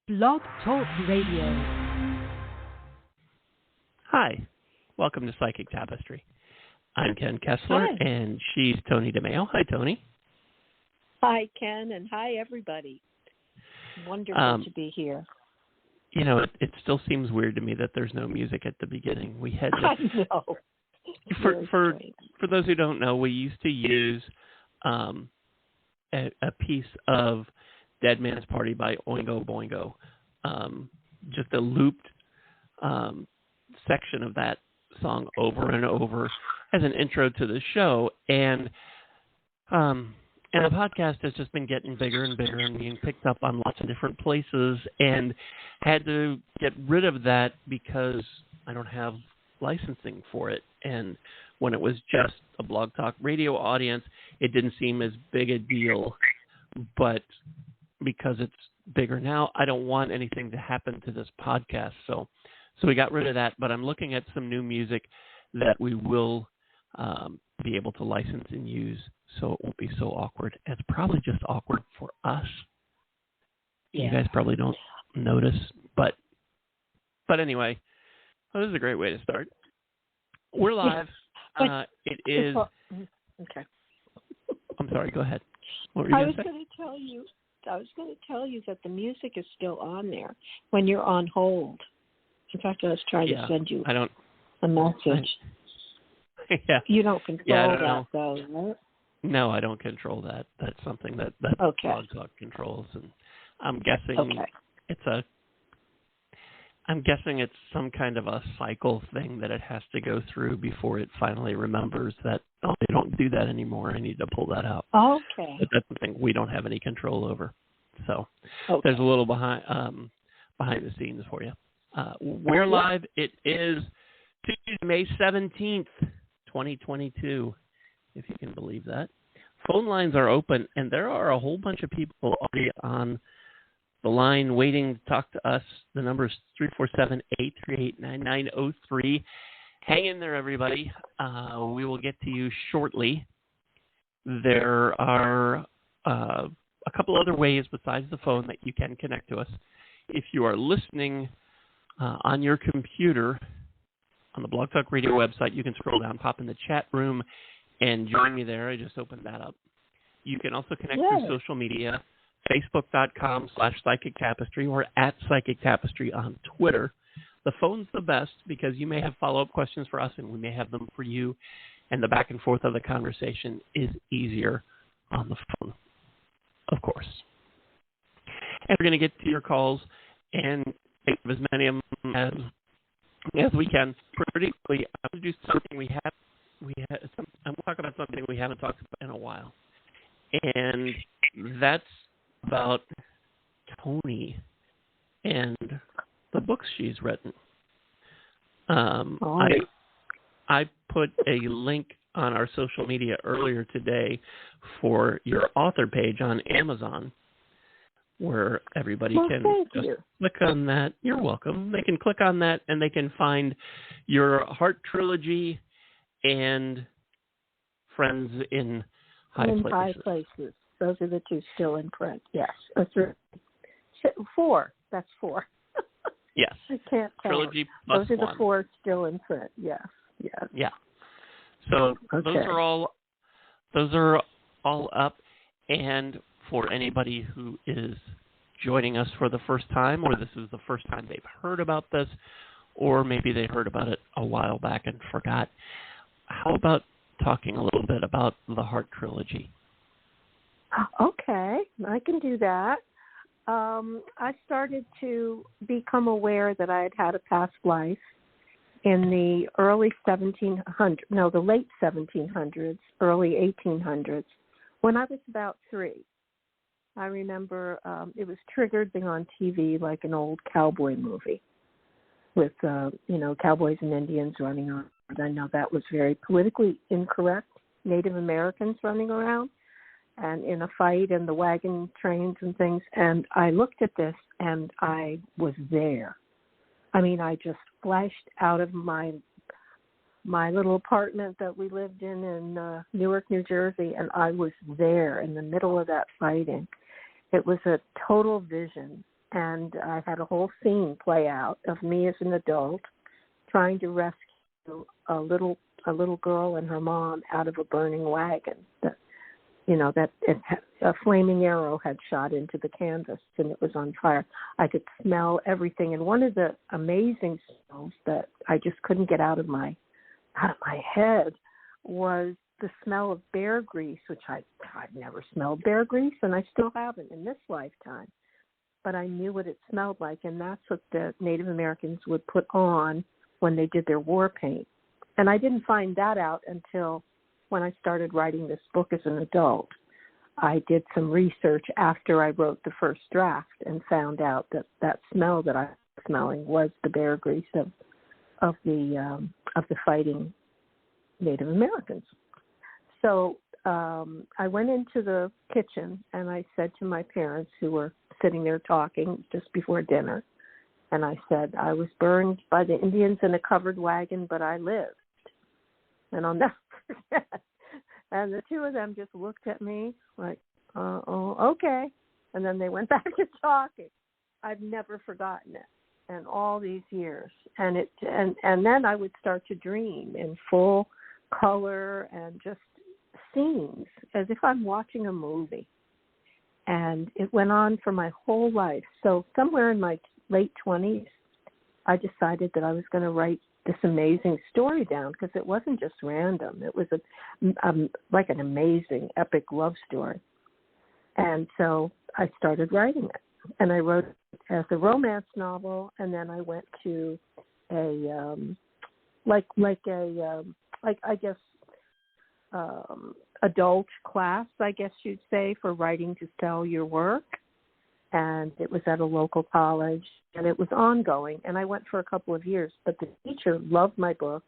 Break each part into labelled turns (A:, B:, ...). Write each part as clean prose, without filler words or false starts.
A: Blog Talk Radio.
B: Hi, welcome to Psychic Tapestry. I'm Ken Kessler,
C: Hi.
B: and she's Toni DeMaio. Hi, Toni.
C: Hi, Ken, and hi, everybody. Wonderful to be here.
B: You know, it still seems weird to me that there's no music at the beginning. We had
C: I know.
B: For those who don't know, we used to use a piece of Dead Man's Party by Oingo Boingo, just a looped section of that song over and over as an intro to the show, and the podcast has just been getting bigger and bigger and being picked up on lots of different places, and had to get rid of that because I don't have licensing for it. And when it was just a Blog Talk Radio audience, it didn't seem as big a deal, but because it's bigger now, I don't want anything to happen to this podcast. So we got rid of that, but I'm looking at some new music that we will be able to license and use, so it won't be so awkward. It's probably just awkward for us. Yeah. You guys probably don't notice, but anyway, this is a great way to start. We're live. It is...
C: Okay.
B: I'm sorry, go ahead. What were you
C: I was going to tell you that the music is still on there when you're on hold. In fact, I was trying to send you a message.
B: Yeah.
C: You don't control that, though, right?
B: No, I don't control that. That's something that Blog Talk controls, and I'm guessing it's some kind of a cycle thing that it has to go through before it finally remembers that, they don't do that anymore. I need to pull that out.
C: Okay.
B: But that's something we don't have any control over. So there's a little behind the scenes for you. We're live. It is Tuesday, May 17th, 2022, if you can believe that. Phone lines are open, and there are a whole bunch of people already on the line waiting to talk to us. The number is 347-838-9903. Hang in there, everybody. We will get to you shortly. There are a couple other ways besides the phone that you can connect to us. If you are listening on your computer on the Blog Talk Radio website, you can scroll down, pop in the chat room, and join me there. I just opened that up. You can also connect through social media, facebook.com/Psychic Tapestry or @Psychic Tapestry on Twitter. The phone's the best because you may have follow-up questions for us, and we may have them for you, and the back and forth of the conversation is easier on the phone, of course. And we're going to get to your calls and take as many of them as we can pretty quickly. I'm going to do something I'm going to talk about something we haven't talked about in a while, and that's about Toni and the books she's written. I put a link on our social media earlier today for your author page on Amazon, where everybody can just click on that. You're welcome. They can click on that, and they can find your Heart Trilogy and Friends in High Places.
C: High Places. Those are the two still in print. Yes. Four. That's four.
B: Yes.
C: I can't tell.
B: Trilogy plus
C: Those are
B: one.
C: the four still in print. Yes. Yes.
B: Yeah. So those are all up, and for anybody who is joining us for the first time, or this is the first time they've heard about this, or maybe they heard about it a while back and forgot, how about talking a little bit about the Heart Trilogy?
C: Okay, I can do that. I started to become aware that I had had a past life in the the late 1700s, early 1800s, when I was about 3. I remember it was triggered being on TV like an old cowboy movie with, cowboys and Indians running around. I know that was very politically incorrect, Native Americans running around and in a fight and the wagon trains and things. And I looked at this and I was there. I mean, I just flashed out of my little apartment that we lived in Newark, New Jersey, and I was there in the middle of that fighting. It was a total vision, and I had a whole scene play out of me as an adult trying to rescue a little girl and her mom out of a burning wagon that a flaming arrow had shot into the canvas and it was on fire. I could smell everything, and one of the amazing smells that I just couldn't get out of my head was the smell of bear grease, which I've never smelled bear grease, and I still haven't in this lifetime. But I knew what it smelled like, and that's what the Native Americans would put on when they did their war paint. And I didn't find that out until when I started writing this book as an adult. I did some research after I wrote the first draft and found out that smell that I was smelling was the bear grease of the fighting Native Americans. So I went into the kitchen and I said to my parents, who were sitting there talking just before dinner, and I said, I was burned by the Indians in a covered wagon, but I lived. And I'll never forget. And the two of them just looked at me like, oh, okay. And then they went back to talking. I've never forgotten it. And all these years. And then I would start to dream in full color and just scenes as if I'm watching a movie. And it went on for my whole life. So somewhere in my late 20s, I decided that I was going to write this amazing story down, because it wasn't just random. It was like an amazing epic love story. And so I started writing it. And I wrote it as a romance novel, and then I went to adult class, I guess you'd say, for writing to sell your work. And it was at a local college, and it was ongoing. And I went for a couple of years, but the teacher loved my book,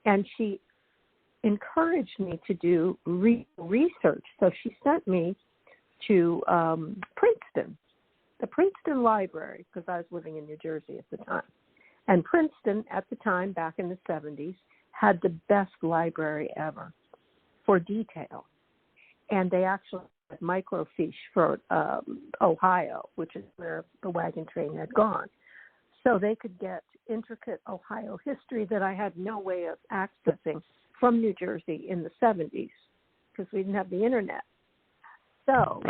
C: and she encouraged me to do research. So she sent me to Princeton, the Princeton Library, because I was living in New Jersey at the time. And Princeton, at the time, back in the 70s, had the best library ever for detail. And they actually had microfiche for Ohio, which is where the wagon train had gone. So they could get intricate Ohio history that I had no way of accessing from New Jersey in the 70s, because we didn't have the internet. So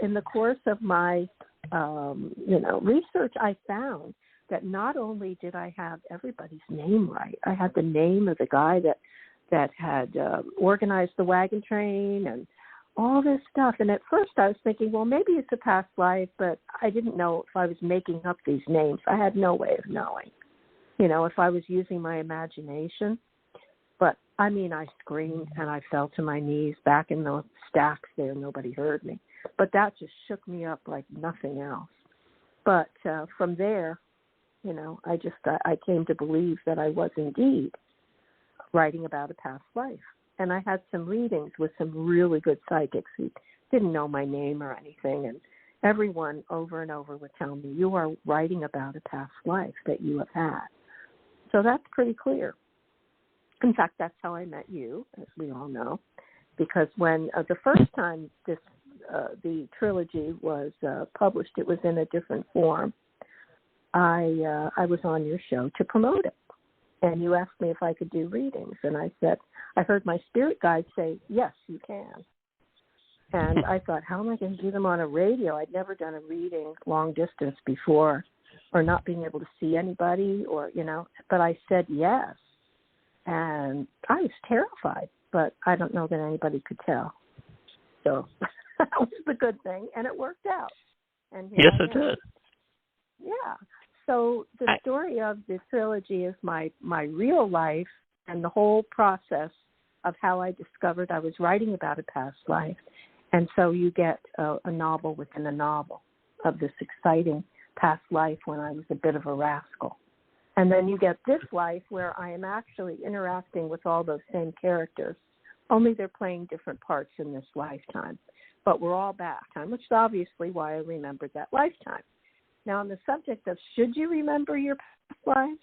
C: in the course of my research, I found that not only did I have everybody's name right, I had the name of the guy that had organized the wagon train and all this stuff. And at first I was thinking, well, maybe it's a past life, but I didn't know if I was making up these names. I had no way of knowing, if I was using my imagination. But, I screamed and I fell to my knees back in the stacks there. Nobody heard me. But that just shook me up like nothing else. But from there, I came to believe that I was indeed writing about a past life. And I had some readings with some really good psychics who didn't know my name or anything. And everyone over and over would tell me, you are writing about a past life that you have had. So that's pretty clear. In fact, that's how I met you, as we all know, because when the first time the trilogy was published, it was in a different form. I was on your show to promote it. And you asked me if I could do readings. And I said, I heard my spirit guide say, yes, you can. And I thought, how am I going to do them on a radio? I'd never done a reading long distance before, or not being able to see anybody, but I said yes. And I was terrified, but I don't know that anybody could tell. So that was the good thing, and it worked out. And
B: yes, it did.
C: Yeah. So the story of the trilogy is my real life and the whole process of how I discovered I was writing about a past life. And so you get a novel within a novel of this exciting past life when I was a bit of a rascal. And then you get this life where I am actually interacting with all those same characters, only they're playing different parts in this lifetime. But we're all back, which is obviously why I remembered that lifetime. Now, on the subject of should you remember your past lives,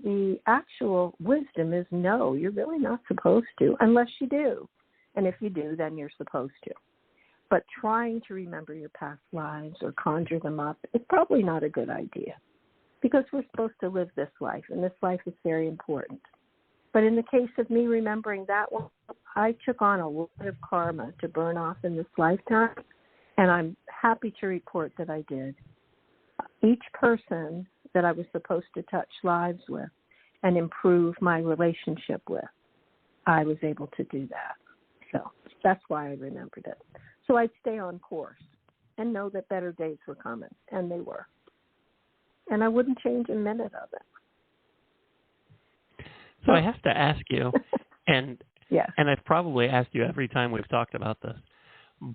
C: the actual wisdom is no, you're really not supposed to, unless you do. And if you do, then you're supposed to. But trying to remember your past lives or conjure them up is probably not a good idea, because we're supposed to live this life, and this life is very important. But in the case of me remembering that one, I took on a lot of karma to burn off in this lifetime, and I'm happy to report that I did. Each person that I was supposed to touch lives with and improve my relationship with, I was able to do that. So that's why I remembered it. So I'd stay on course and know that better days were coming, and they were. And I wouldn't change a minute of it.
B: So I have to ask you, and
C: yes.
B: and I've probably asked you every time we've talked about this,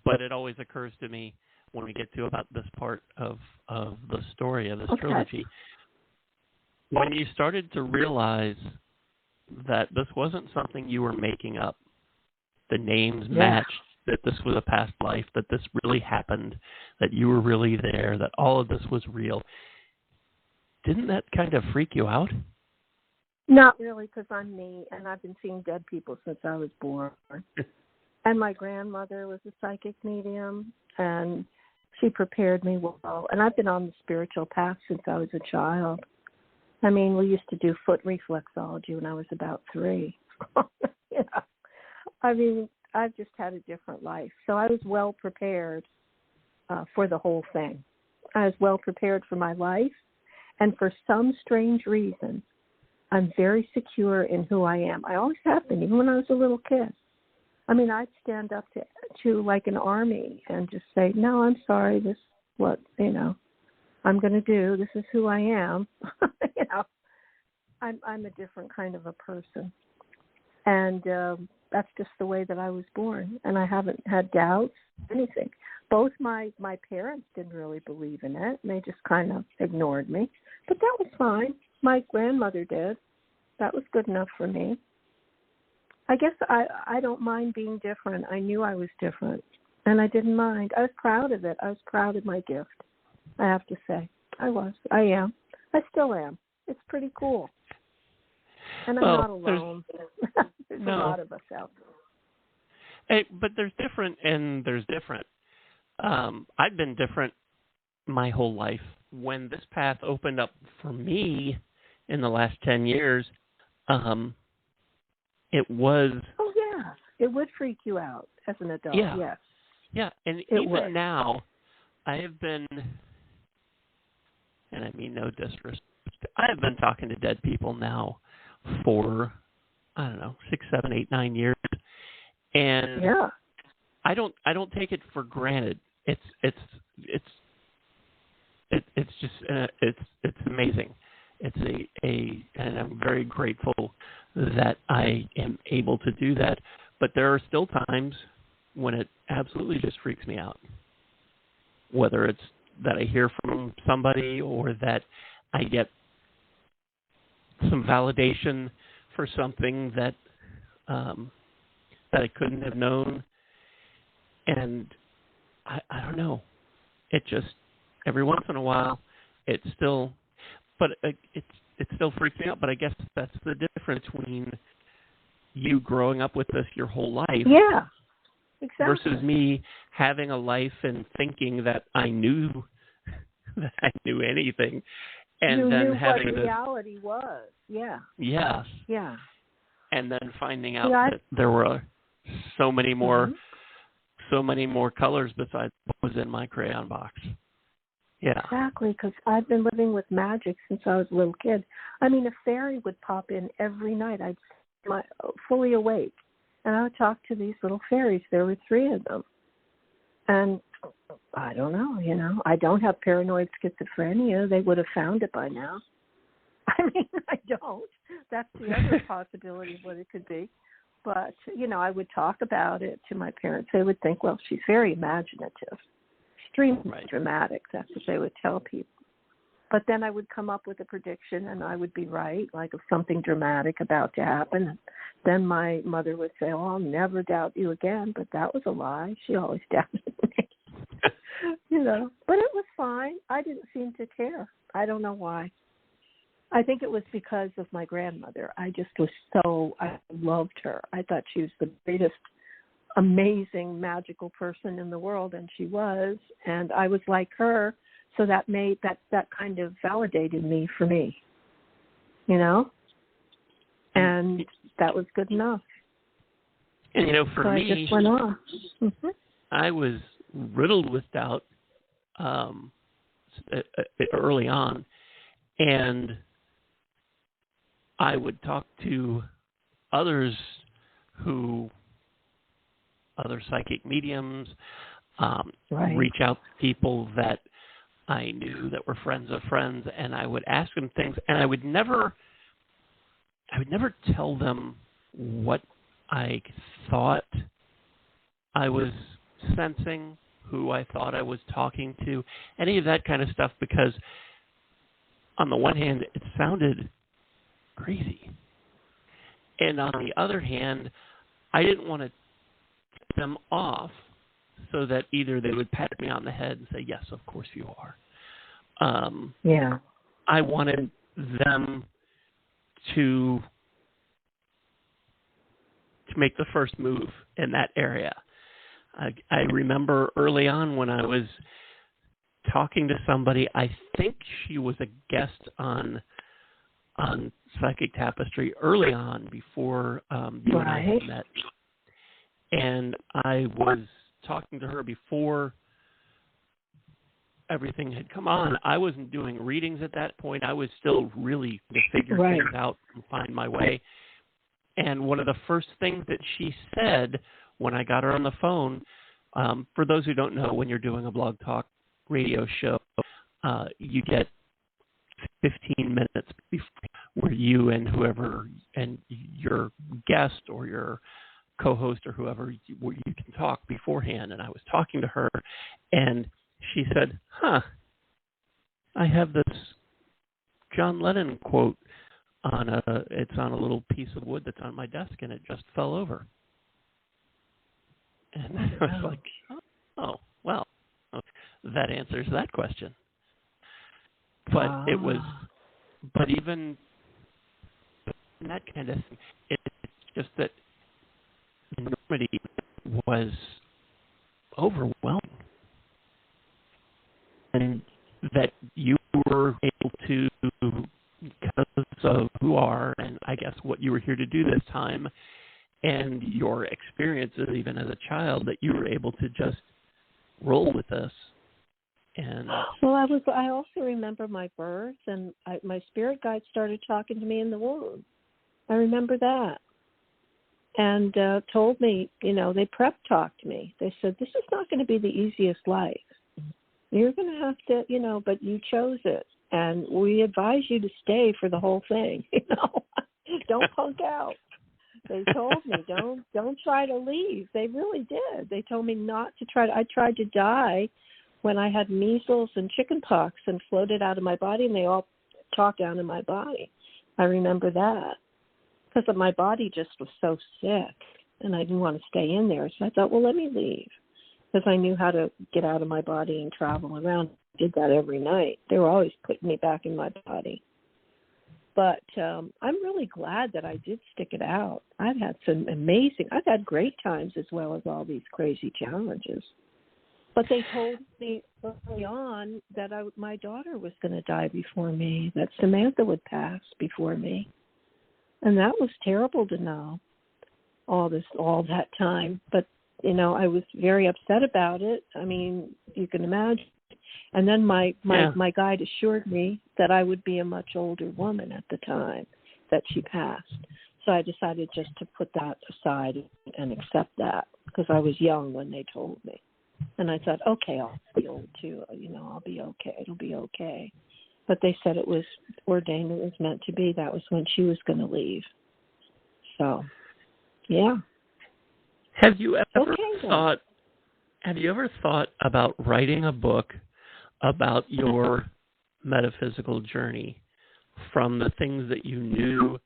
B: but it always occurs to me when we get to about this part of the story of this trilogy. When you started to realize that this wasn't something you were making up, the names matched, that this was a past life, that this really happened, that you were really there, that all of this was real, didn't that kind of freak you out?
C: Not really, because I'm me, and I've been seeing dead people since I was born. And my grandmother was a psychic medium, and she prepared me well. And I've been on the spiritual path since I was a child. I mean, we used to do foot reflexology when I was about 3. You know? I mean, I've just had a different life. So I was well prepared for the whole thing. I was well prepared for my life. And for some strange reason, I'm very secure in who I am. I always have been, even when I was a little kid. I mean, I'd stand up to like an army and just say, no, I'm sorry, this is what, I'm going to do. This is who I am. I'm a different kind of a person. And that's just the way that I was born. And I haven't had doubts, anything. Both my parents didn't really believe in it. And they just kind of ignored me. But that was fine. My grandmother did. That was good enough for me. I guess I don't mind being different. I knew I was different, and I didn't mind. I was proud of it. I was proud of my gift, I have to say. I am. I still am. It's pretty cool. And I'm not alone. There's a lot of us out there.
B: Hey, but there's different and there's different. I've been different my whole life. When this path opened up for me in the last 10 years, it was...
C: Oh, yeah. It would freak you out as an adult, yes.
B: Yeah, and even now, I have been, and I mean no disrespect, I have been talking to dead people now for, 6, 7, 8, 9 years. And I don't take it for granted. It's just it's amazing. And I'm very grateful that I am able to do that. But there are still times when it absolutely just freaks me out. Whether it's that I hear from somebody or that I get some validation for something that I couldn't have known. And I don't know. It just, every once in a while, it still freaks me out. But I guess that's the difference between you growing up with this your whole life.
C: Yeah, exactly.
B: Versus me having a life and thinking that I knew anything. And
C: you
B: then
C: knew
B: having
C: what reality was. Yeah.
B: Yes.
C: Yeah.
B: And then finding out that there were so many more colors besides what was in my crayon box. Yeah.
C: Exactly, because I've been living with magic since I was a little kid. I mean, a fairy would pop in every night. I'd be fully awake, and I would talk to these little fairies. There were 3 of them. And I don't know, I don't have paranoid schizophrenia. They would have found it by now. I mean, I don't. That's the other possibility of what it could be. But, I would talk about it to my parents. They would think, well, she's very imaginative, extremely dramatic. That's what they would tell people. But then I would come up with a prediction, and I would be right, like of something dramatic about to happen. Then my mother would say, oh, I'll never doubt you again. But that was a lie. She always doubted me. But it was fine. I didn't seem to care. I don't know why. I think it was because of my grandmother. I loved her. I thought she was the greatest amazing, magical person in the world, and she was, and I was like her, so that kind of validated me for me, and that was good enough.
B: And, for
C: so
B: me,
C: I just went on. Mm-hmm.
B: I was riddled with doubt early on, and I would talk to other psychic mediums, reach out to people that I knew that were friends of friends, and I would ask them things, and I would never tell them what I thought I was sensing, who I thought I was talking to, any of that kind of stuff, because on the one hand, it sounded crazy. And on the other hand, I didn't want to tip them off so that either they would pat me on the head and say, yes, of course you are. I wanted them to make the first move in that area. I remember early on when I was talking to somebody, I think she was a guest on Psychic Tapestry early on before you and I had met. And I was talking to her before everything had come on. I wasn't doing readings at that point. I was still really to figure things out and find my way. And one of the first things that she said when I got her on the phone, for those who don't know, when you're doing a blog talk radio show, you get 15 minutes where you and whoever, and your guest or your co-host or whoever, where you can talk beforehand. And I was talking to her, and she said, I have this John Lennon quote it's on a little piece of wood that's on my desk, and it just fell over. And I was like, oh, well, that answers that question. But but even that kind of thing, it's just that enormity was overwhelming. And that you were able to, because of who you are, and I guess what you were here to do this time, and your experiences even as a child, that you were able to just roll with this. And
C: I also remember my birth, and my spirit guide started talking to me in the womb. I remember that. And told me, they prep talked me. They said, this is not going to be the easiest life. You're going to have to, but you chose it. And we advise you to stay for the whole thing, Don't punk out. They told me, don't try to leave. They really did. They told me not to try. I tried to die when I had measles and chickenpox and floated out of my body, and they all talked down in my body. I remember that because my body just was so sick, and I didn't want to stay in there. So I thought, well, let me leave, because I knew how to get out of my body and travel around. I did that every night. They were always putting me back in my body. But I'm really glad that I did stick it out. I've had great times as well as all these crazy challenges. But they told me early on that my daughter was going to die before me, that Samantha would pass before me. And that was terrible to know all that time. But, I was very upset about it. I mean, you can imagine. And then my guide assured me that I would be a much older woman at the time that she passed. So I decided just to put that aside and accept that, because I was young when they told me. And I thought, okay, I'll be old too. I'll be okay. It'll be okay. But they said it was ordained. It was meant to be. That was when she was going to leave. So, yeah.
B: Have you ever thought about writing a book about your metaphysical journey from the things that you knew?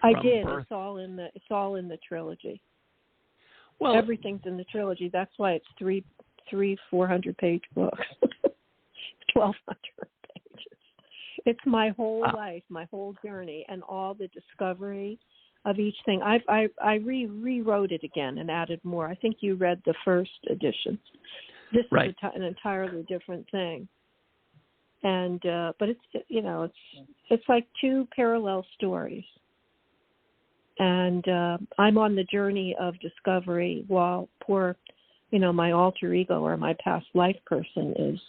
C: I did.
B: Birth?
C: It's all in the trilogy.
B: Well,
C: everything's in the trilogy. That's why it's three 400-page books, 1,200 pages. It's my whole life, my whole journey, and all the discovery. of each thing. I rewrote it again and added more. I think you read the first edition. This
B: right.
C: is an entirely different thing. And but it's like two parallel stories. And I'm on the journey of discovery while poor, my alter ego or my past life person is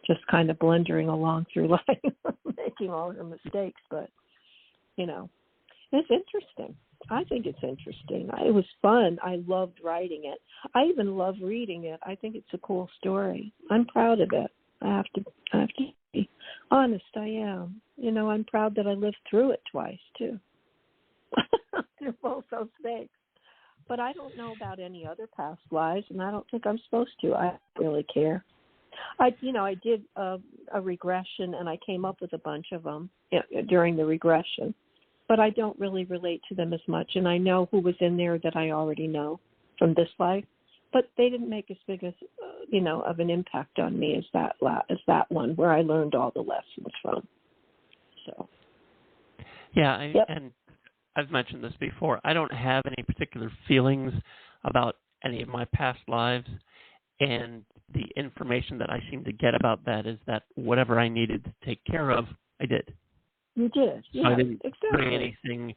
C: just kind of blundering along through life, making all her mistakes. But, it's interesting. I think it's interesting. It was fun. I loved writing it. I even love reading it. I think it's a cool story. I'm proud of it. I have to be honest. I am. I'm proud that I lived through it twice too. Through both those things. But I don't know about any other past lives, and I don't think I'm supposed to. I don't really care. I did a regression, and I came up with a bunch of them during the regression. But I don't really relate to them as much, and I know who was in there that I already know from this life. But they didn't make as big as of an impact on me as that one where I learned all the lessons from. So.
B: Yeah, and I've mentioned this before. I don't have any particular feelings about any of my past lives, and the information that I seem to get about that is that whatever I needed to take care of, I did.
C: You did. Yeah,
B: so I didn't
C: exactly.
B: bring anything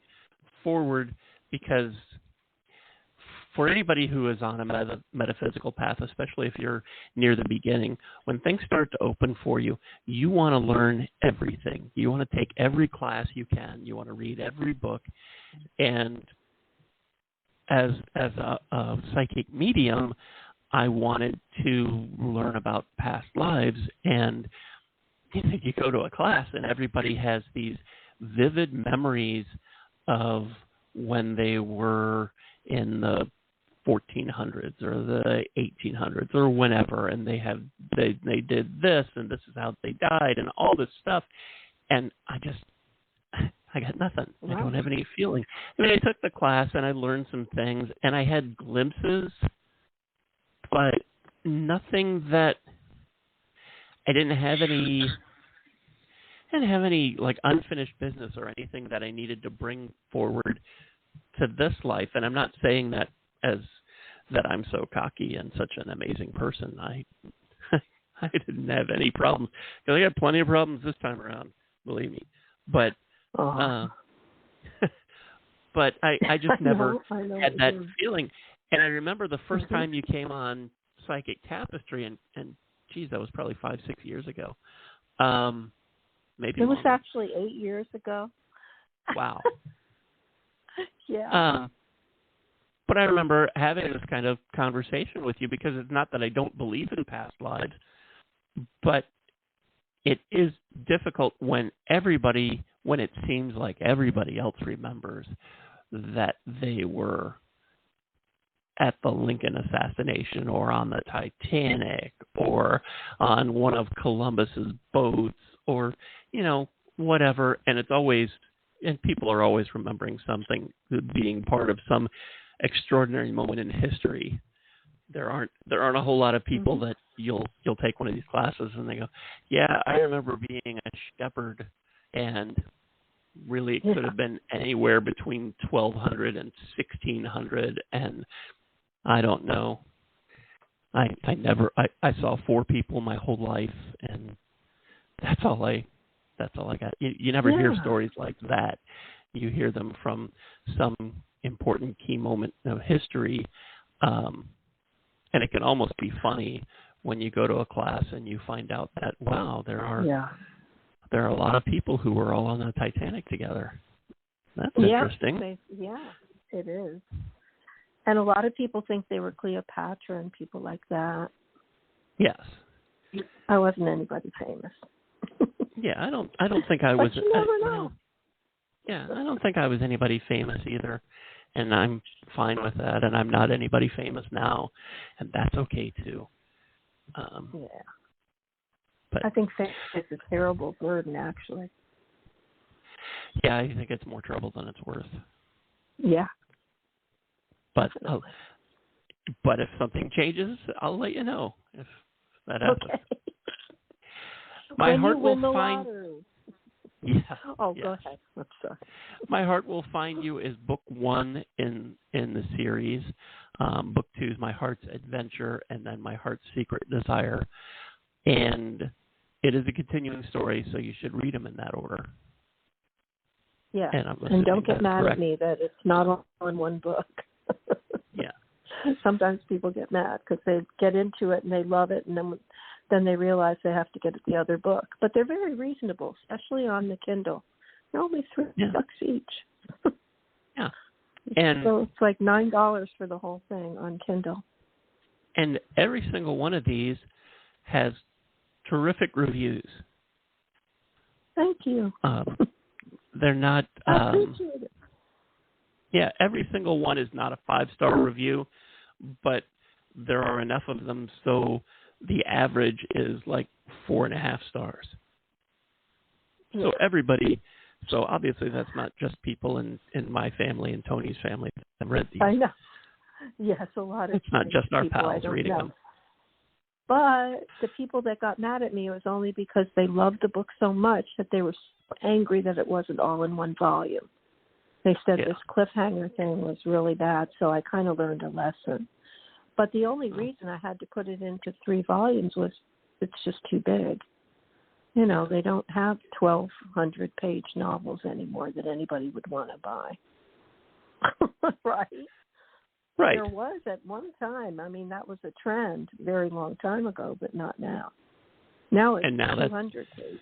B: forward because for anybody who is on a metaphysical path, especially if you're near the beginning, when things start to open for you, you want to learn everything. You want to take every class you can. You want to read every book. And as a psychic medium, I wanted to learn about past lives. And you go to a class and everybody has these vivid memories of when they were in the 1400s or the 1800s or whenever, and they did this and this is how they died and all this stuff, and I got nothing. Wow. I don't have any feeling. I mean, I took the class and I learned some things and I had glimpses, but nothing that I didn't have any like unfinished business or anything that I needed to bring forward to this life. And I'm not saying that that I'm so cocky and such an amazing person. I didn't have any problems. I got plenty of problems this time around, believe me. But but I just never had that feeling. And I remember the first time you came on Psychic Tapestry, and geez, that was probably 5-6 years ago. Maybe
C: it was
B: longer.
C: Actually 8 years ago.
B: Wow.
C: Yeah.
B: But I remember having this kind of conversation with you because it's not that I don't believe in past lives, but it is difficult when it seems like everybody else remembers that they were at the Lincoln assassination or on the Titanic or on one of Columbus's boats or, whatever. And people are always remembering something, being part of some extraordinary moment in history. There aren't a whole lot of people that you'll take one of these classes and they go, yeah, I remember being a shepherd, and really it could have been anywhere between 1200 and 1600, and I don't know. I saw 4 people my whole life, and that's all I got. You never hear stories like that. You hear them from some important key moment of history, and it can almost be funny when you go to a class and you find out that, wow, there are a lot of people who were all on the Titanic together. That's interesting.
C: It is. And a lot of people think they were Cleopatra and people like that.
B: Yes.
C: I wasn't anybody famous.
B: Yeah, I don't think I was.
C: But you never know.
B: Yeah, I don't think I was anybody famous either, and I'm fine with that. And I'm not anybody famous now, and that's okay too. But
C: I think fame is a terrible burden, actually.
B: Yeah, I think it's more trouble than it's worth.
C: Yeah.
B: But if something changes, I'll let you know if that happens.
C: Okay.
B: My
C: when
B: heart
C: you
B: will
C: win the
B: find.
C: lottery.
B: Yeah.
C: Oh,
B: yes.
C: go ahead. I'm sorry.
B: My Heart Will Find You is book 1 in the series. Book 2 is My Heart's Adventure, and then My Heart's Secret Desire. And it is a continuing story, so you should read them in that order.
C: Yeah.
B: And
C: don't get mad
B: correct.
C: at me that it's not all in one book.
B: Yeah.
C: Sometimes people get mad because they get into it and they love it, and then they realize they have to get the other book. But they're very reasonable, especially on the Kindle. They're only $3 each.
B: Yeah. And
C: so it's like $9 for the whole thing on Kindle.
B: And every single one of these has terrific reviews.
C: Thank you.
B: They're not.
C: I appreciate it.
B: Yeah, every single one is not a 5-star review, but there are enough of them so the average is like 4.5 stars.
C: Yeah.
B: So everybody. So obviously that's not just people in my family and Toni's family that have read these.
C: I know. Yes, a lot of
B: it's not just our
C: people
B: pals reading
C: know.
B: them.
C: But the people that got mad at me, it was only because they loved the book so much that they were so angry that it wasn't all in one volume. They said this cliffhanger thing was really bad, so I kind of learned a lesson. But the only reason I had to put it into 3 volumes was it's just too big. You know, they don't have 1,200-page novels anymore that anybody would want to buy. Right?
B: Right.
C: There was at one time. I mean, that was a trend a very long time ago, but not now. Now it's 200 pages.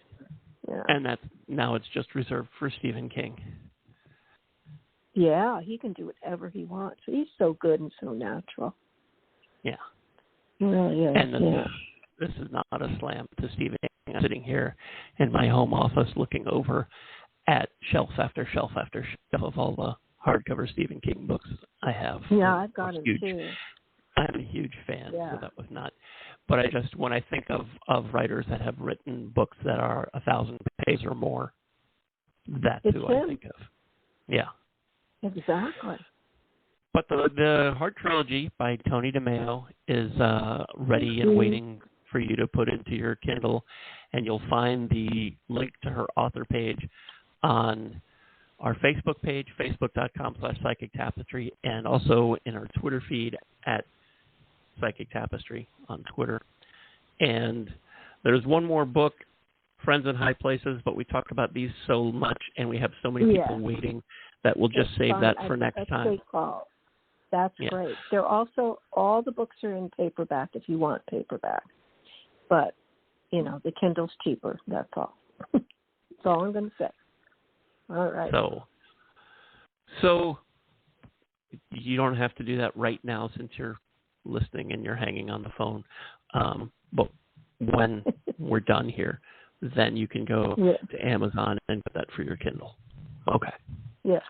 C: Yeah.
B: And now it's just reserved for Stephen King.
C: Yeah, he can do whatever he wants. He's so good and so natural.
B: Yeah.
C: He really is.
B: And this is not a slam to Stephen King. I'm sitting here in my home office looking over at shelf after shelf after shelf of all the hardcover Stephen King books I have.
C: Yeah, I've got them too.
B: I'm a huge fan,
C: yeah.
B: so that was not. But I just, when I think of writers that have written books that are 1,000 pages or more, that's who I think of. Yeah.
C: Exactly.
B: But the Heart Trilogy by Toni DeMaio is ready and waiting for you to put into your Kindle, and you'll find the link to her author page on our Facebook page, facebook.com/Psychic Tapestry, and also in our Twitter feed at Psychic Tapestry on Twitter. And there's one more book, Friends in High Places, but we talk about these so much, and we have so many people waiting that we'll just save that for next time.
C: Great call. That's great. They're also, all the books are in paperback if you want paperback. But, you know, the Kindle's cheaper, that's all. That's all I'm going to say. All right.
B: So you don't have to do that right now since you're listening and you're hanging on the phone. But when we're done here, then you can go to Amazon and get that for your Kindle. Okay.
C: Yeah.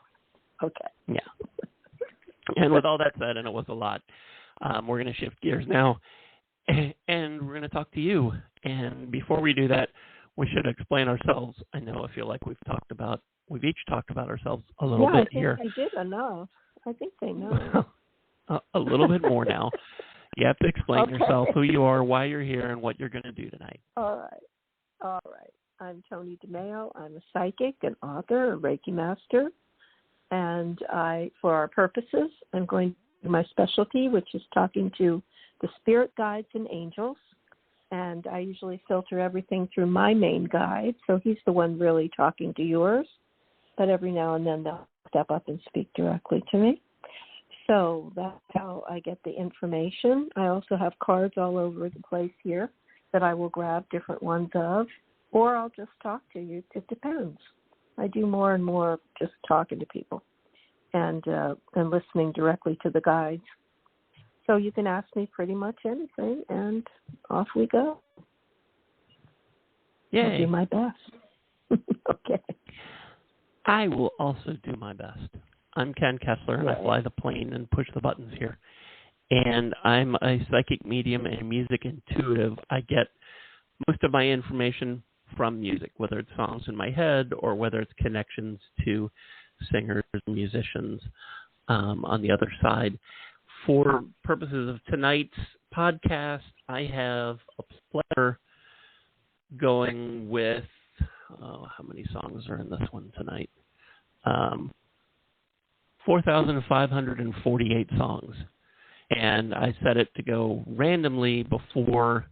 C: Okay.
B: Yeah. And with all that said, and it was a lot, we're going to shift gears now, and we're going to talk to you. And before we do that, we should explain ourselves. I feel like we've each talked about ourselves a little bit here.
C: I did enough. I think they know.
B: A little bit more now. You have to explain yourself, who you are, why you're here, and what you're going to do tonight.
C: All right. I'm Toni DeMaio. I'm a psychic, an author, a Reiki master. And for our purposes, I'm going to do my specialty, which is talking to the spirit guides and angels. And I usually filter everything through my main guide. So he's the one really talking to yours. But every now and then they'll step up and speak directly to me. So that's how I get the information. I also have cards all over the place here that I will grab different ones of, or I'll just talk to you. It depends. I do more and more just talking to people and listening directly to the guides. So you can ask me pretty much anything, and off we go.
B: Yay.
C: I'll do my best. Okay.
B: I will also do my best. I'm Ken Kessler, and I fly the plane and push the buttons here. And I'm a psychic medium and music intuitive. I get most of my information from music, whether it's songs in my head or whether it's connections to singers and musicians on the other side. For purposes of tonight's podcast, I have a pleasure going with how many songs are in this one tonight? 4,548 songs. And I set it to go randomly before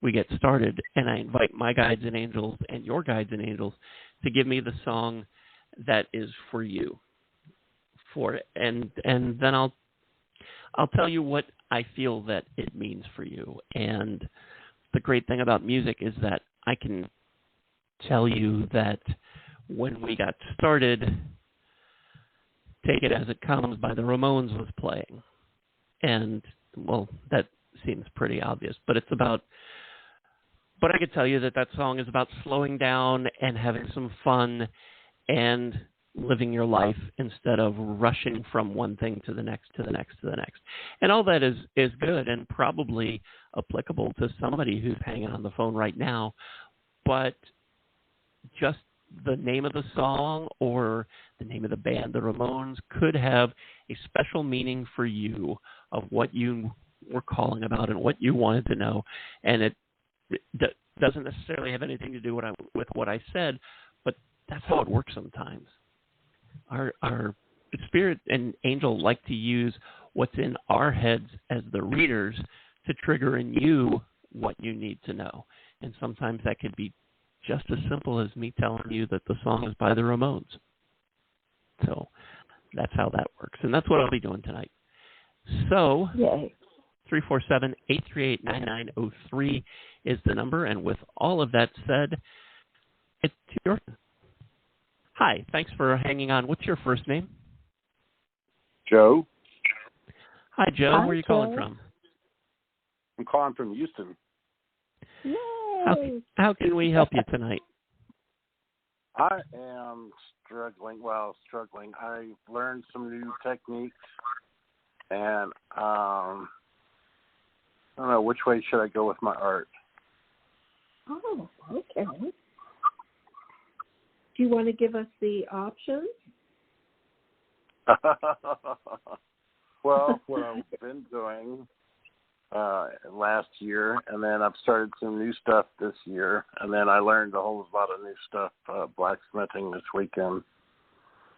B: we get started, and I invite my guides and angels and your guides and angels to give me the song that is for you. And then I'll tell you what I feel that it means for you. And the great thing about music is that I can tell you that when we got started, Take It As It Comes by the Ramones was playing. And, well, that seems pretty obvious, but it's about, but I could tell you that song is about slowing down and having some fun and living your life instead of rushing from one thing to the next, to the next, to the next. And all that is good and probably applicable to somebody who's hanging on the phone right now, but just the name of the song or the name of the band, the Ramones, could have a special meaning for you of what you were calling about and what you wanted to know. And it doesn't necessarily have anything to do with what I said, but that's how it works sometimes. Our spirit and angel like to use what's in our heads as the readers to trigger in you what you need to know. And sometimes that could be just as simple as me telling you that the song is by the Ramones. So that's how that works. And that's what I'll be doing tonight. So,
C: Yay.
B: 347-838-9903 is the number. And with all of that said, it's your turn. Hi, thanks for hanging on. What's your first name?
D: Joe.
B: Hi, Joe.
C: Hi,
B: Where are you
C: Joe.
B: calling from?
D: I'm calling from Houston.
C: Yay.
B: How can we help you tonight?
D: I am struggling. I learned some new techniques, and I don't know, which way should I go with my art?
C: Oh, okay. Do you want to give us the options?
D: Well, what I've been doing last year, and then I've started some new stuff this year, and then I learned a whole lot of new stuff blacksmithing this weekend.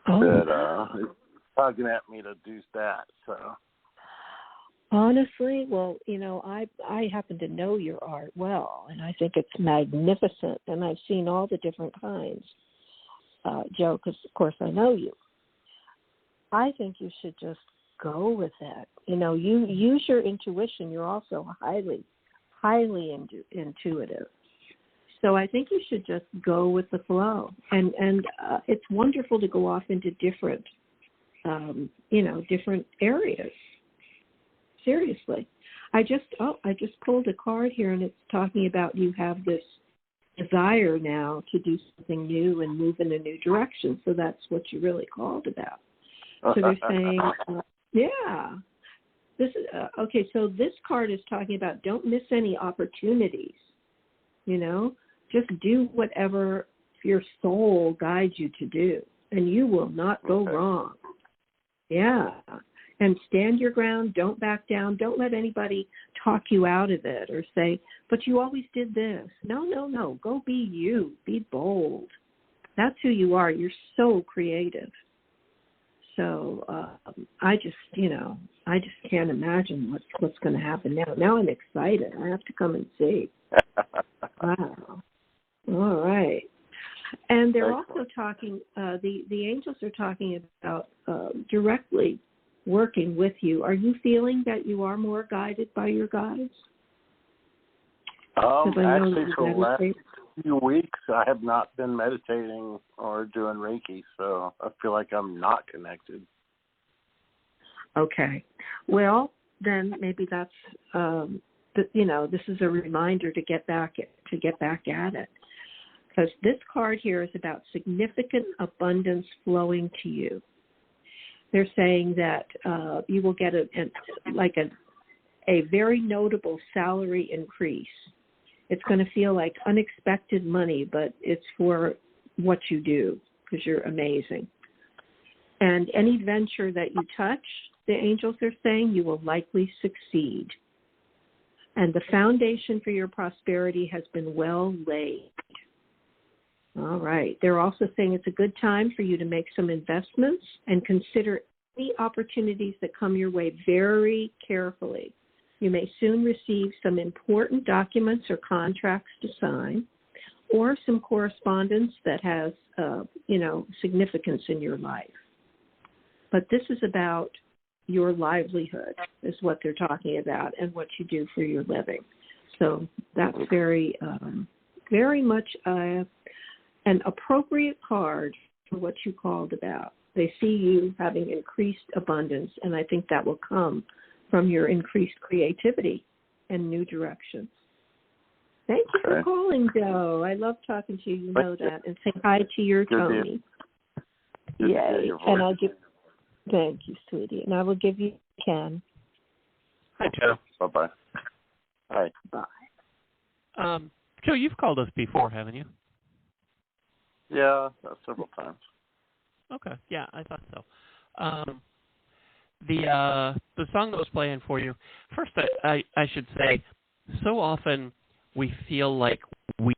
C: Oh.
D: That is tugging at me to do that. So
C: Honestly, well, I happen to know your art well, and I think it's magnificent, and I've seen all the different kinds, Joe, because, of course, I know you. I think you should just go with it. You use your intuition. You're also highly, highly intuitive. So I think you should just go with the flow. And it's wonderful to go off into different, different areas. Seriously. I just pulled a card here, and it's talking about you have this desire now to do something new and move in a new direction. So that's what you really called about. So they're saying, yeah. This is okay. So this card is talking about don't miss any opportunities. Just do whatever your soul guides you to do, and you will not go wrong. Yeah. And stand your ground. Don't back down. Don't let anybody talk you out of it or say, but you always did this. No. Go be you. Be bold. That's who you are. You're so creative. So I just can't imagine what's going to happen now. Now I'm excited. I have to come and see. Wow. All right. And they're also talking, the angels are talking about directly working with you. Are you feeling that you are more guided by your guides?
D: Actually, for the last few weeks, I have not been meditating or doing Reiki, so I feel like I'm not connected.
C: Okay. Well, then maybe that's, this is a reminder to get back at it. Because this card here is about significant abundance flowing to you. They're saying that you will get a very notable salary increase. It's going to feel like unexpected money, but it's for what you do because you're amazing. And any venture that you touch, the angels are saying, you will likely succeed. And the foundation for your prosperity has been well laid. All right. They're also saying it's a good time for you to make some investments and consider any opportunities that come your way very carefully. You may soon receive some important documents or contracts to sign, or some correspondence that has, significance in your life. But this is about your livelihood, is what they're talking about, and what you do for your living. So that's very, very much an appropriate card for what you called about. They see you having increased abundance, and I think that will come from your increased creativity and new directions. Thank you for calling, Joe. I love talking to you. You know that. And say hi to your Toni. Yay. And I'll give. Thank you, sweetie. And I will give you Ken.
D: Hi, Joe. Bye-bye. Hi.
C: Bye.
B: Joe, you've called us before, haven't you?
D: Yeah, several times.
B: Okay. Yeah, I thought so. The song that was playing for you, first I should say, so often we feel like we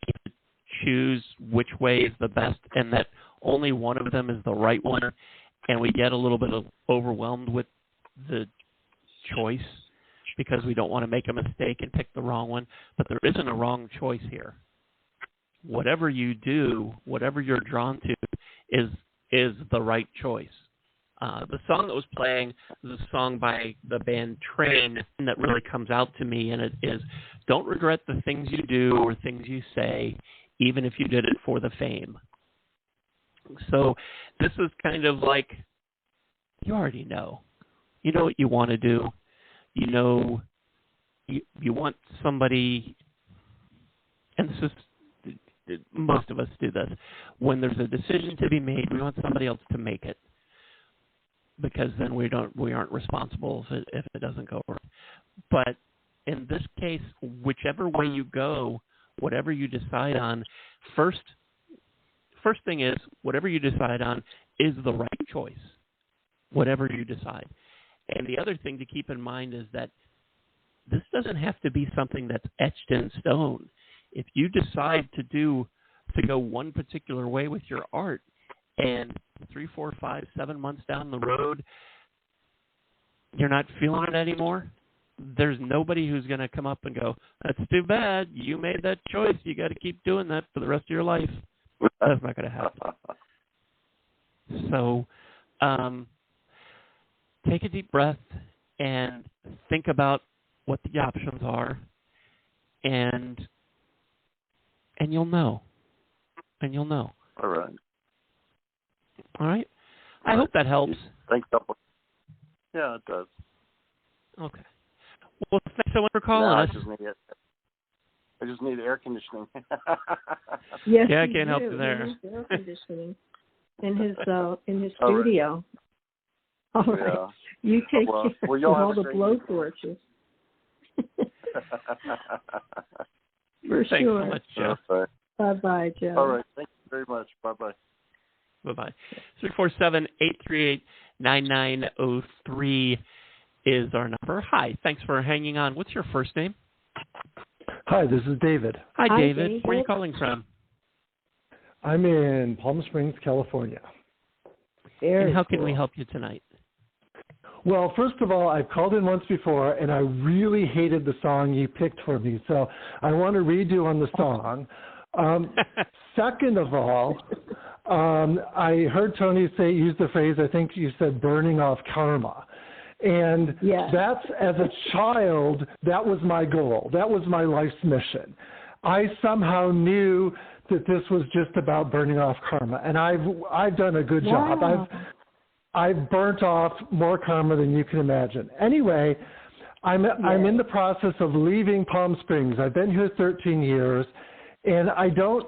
B: choose which way is the best and that only one of them is the right one, and we get a little bit overwhelmed with the choice because we don't want to make a mistake and pick the wrong one. But there isn't a wrong choice here. Whatever you do, whatever you're drawn to, is the right choice. The song that was playing is a song by the band Train that really comes out to me, and it is, don't regret the things you do or things you say, even if you did it for the fame. So this is kind of like, you already know. You know what you want to do. You know you want somebody, and this is, most of us do this. When there's a decision to be made, we want somebody else to make it, because then we aren't responsible if it doesn't go right. But in this case, whichever way you go, whatever you decide on, first thing is, whatever you decide on is the right choice, whatever you decide. And the other thing to keep in mind is that this doesn't have to be something that's etched in stone. If you decide to go one particular way with your art, and 3, 4, 5, 7 months down the road, you're not feeling it anymore, there's nobody who's going to come up and go, that's too bad. You made that choice. You got to keep doing that for the rest of your life. That's not going to happen. So take a deep breath and think about what the options are, and you'll know. And you'll know.
D: All right.
B: All right. I hope that helps.
D: Thanks. Yeah, it does.
B: Okay. Well, thanks so much for calling us.
D: I just need air conditioning.
C: Yes,
B: yeah, I can't help you there.
C: He needs air conditioning in his studio. All right.
D: Yeah.
C: You take care of all the blowtorches. For
B: Thanks
C: sure.
B: so much, Joe.
C: Bye-bye, Joe.
D: All right. Thank you very much. Bye-bye.
B: Bye-bye. 347-838-9903 is our number. Hi. Thanks for hanging on. What's your first name?
E: Hi, this is David.
B: Hi, David. Where are you calling from?
E: I'm in Palm Springs, California.
B: And how can we help you tonight?
E: Well, first of all, I've called in once before, and I really hated the song you picked for me, so I want to redo on the song. Second of all, I heard Toni use the phrase, I think you said, burning off karma. And that's, as a child, that was my goal. That was my life's mission. I somehow knew that this was just about burning off karma, and I've done a good job. I've burnt off more karma than you can imagine. Anyway, I'm in the process of leaving Palm Springs. I've been here 13 years, and I don't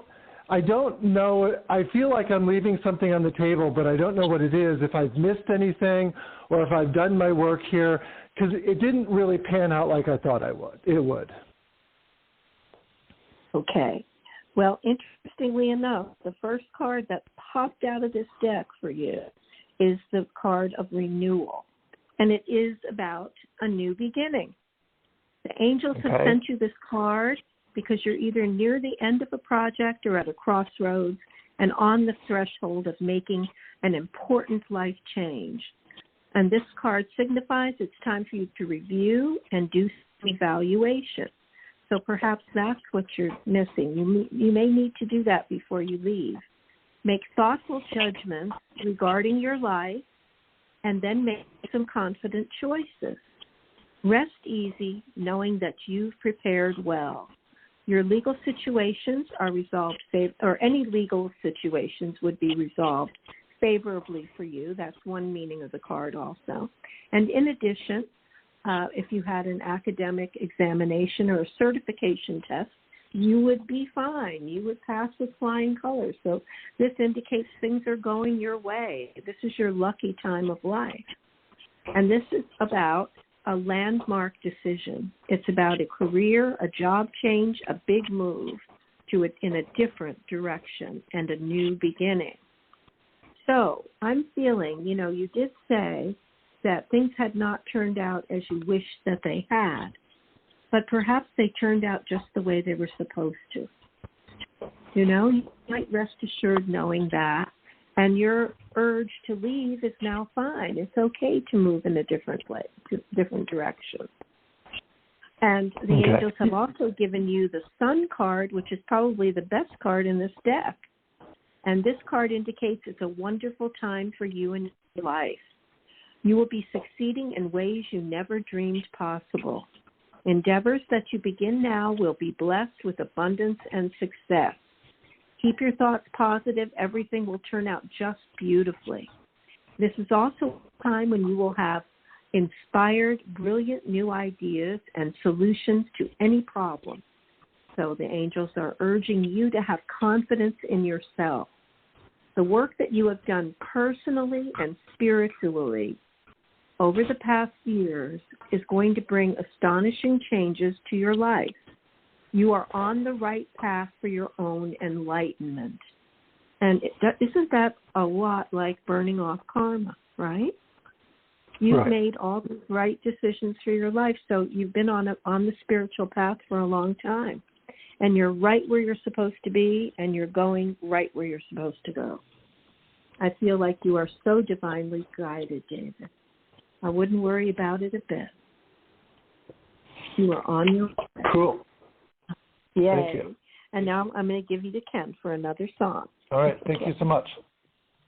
E: know. I feel like I'm leaving something on the table, but I don't know what it is, if I've missed anything or if I've done my work here, because it didn't really pan out like I thought it would.
C: Okay. Well, interestingly enough, the first card that popped out of this deck for you is the card of renewal, and it is about a new beginning. The angels have sent you this card because you're either near the end of a project or at a crossroads, and on the threshold of making an important life change. And this card signifies it's time for you to review and do some evaluation. So perhaps that's what you're missing. You may need to do that before you leave. Make thoughtful judgments regarding your life and then make some confident choices. Rest easy knowing that you've prepared well. Your legal situations are resolved, or any legal situations would be resolved favorably for you. That's one meaning of the card also. And in addition, if you had an academic examination or a certification test, you would be fine. You would pass with flying colors. So this indicates things are going your way. This is your lucky time of life. And this is about a landmark decision. It's about a career, a job change, a big move in a different direction and a new beginning. So I'm feeling, you did say that things had not turned out as you wished that they had, but perhaps they turned out just the way they were supposed to. You might rest assured knowing that, and your urge to leave is now fine. It's okay to move in a different way, different direction. And the angels have also given you the Sun card, which is probably the best card in this deck. And this card indicates it's a wonderful time for you in your life. You will be succeeding in ways you never dreamed possible. Endeavors that you begin now will be blessed with abundance and success. Keep your thoughts positive. Everything will turn out just beautifully. This is also a time when you will have inspired, brilliant new ideas and solutions to any problem. So the angels are urging you to have confidence in yourself. The work that you have done personally and spiritually over the past years is going to bring astonishing changes to your life. You are on the right path for your own enlightenment. And isn't that a lot like burning off karma, right? You've made all the right decisions for your life, so you've been on the spiritual path for a long time. And you're right where you're supposed to be, and you're going right where you're supposed to go. I feel like you are so divinely guided, David. I wouldn't worry about it a bit. You are on your way.
E: Cool.
C: Yay.
E: Thank you.
C: And now I'm going to give you to Ken for another song.
E: All right. Thank you so much.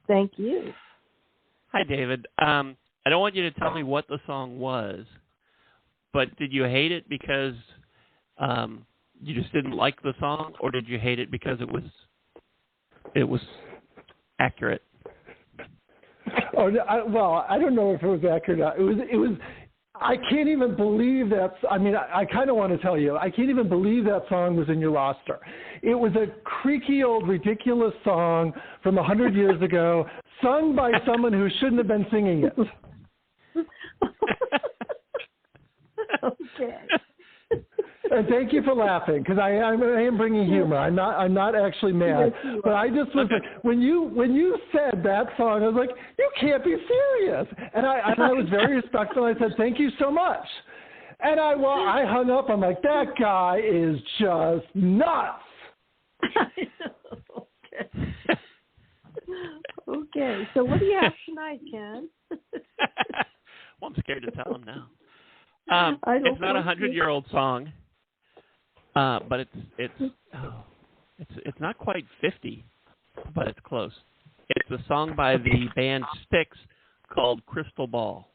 C: Thank you.
B: Hi, David. I don't want you to tell me what the song was, but did you hate it because you just didn't like the song, or did you hate it because it was accurate?
E: I don't know if it was accurate or not. It was. I can't even believe that. I mean, I kind of want to tell you, I can't even believe that song was in your roster. It was a creaky old ridiculous song from 100 years ago, sung by someone who shouldn't have been singing it.
C: Okay.
E: And thank you for laughing, because I am bringing humor. I'm not actually mad.
C: Yes,
E: but I just was like, when you said that song, I was like, you can't be serious. And I was very respectful. I said, thank you so much. And I hung up. I'm like, that guy is just nuts.
C: Okay. Okay. So what do you have tonight, Ken?
B: Well, I'm scared to tell him now. It's not a 100-year-old song, but it's not quite 50, but it's close. It's a song by the band Styx called Crystal Ball.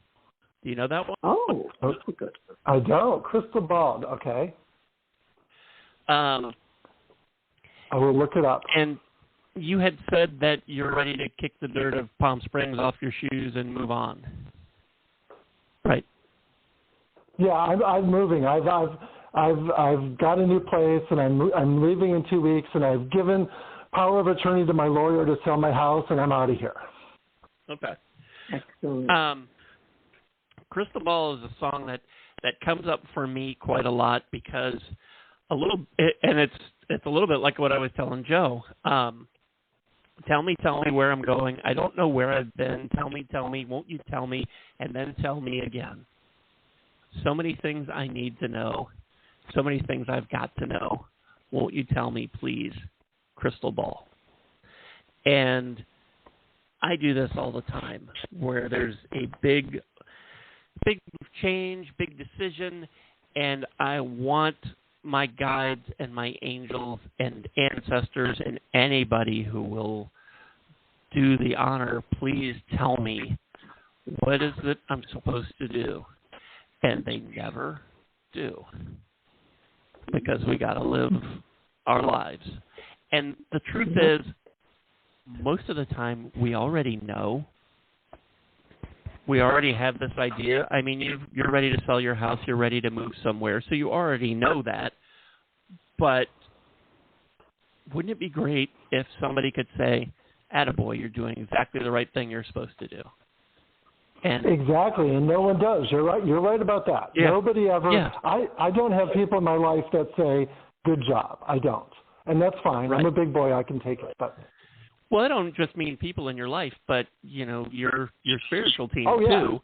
B: Do you know that one?
E: Oh, good. I don't. Crystal Ball. Okay. I will look it up.
B: And you had said that you're ready to kick the dirt of Palm Springs off your shoes and move on. Right.
E: Yeah, I'm moving. I've got a new place, and I'm leaving in 2 weeks, and I've given power of attorney to my lawyer to sell my house, and I'm out of here.
B: Okay.
C: Excellent.
B: Crystal Ball is a song that comes up for me quite a lot because it's a little bit like what I was telling Joe. Tell me where I'm going. I don't know where I've been. Tell me, won't you tell me? And then tell me again. So many things I need to know. So many things I've got to know. Won't you tell me, please? Crystal Ball. And I do this all the time, where there's a big change, big decision, and I want my guides and my angels and ancestors and anybody who will do the honor, please tell me what is it I'm supposed to do. And they never do, because we got to live our lives. And the truth is, most of the time, we already know. We already have this idea. I mean, you're ready to sell your house. You're ready to move somewhere. So you already know that. But wouldn't it be great if somebody could say, attaboy, you're doing exactly the right thing you're supposed to do? And
E: exactly, and no one does. You're right. You're right about that.
B: Yeah.
E: Nobody ever.
B: Yeah.
E: I don't have people in my life that say, good job. I don't. And that's fine.
B: Right.
E: I'm a big boy. I can take it. But
B: well, I don't just mean people in your life, but your spiritual team too.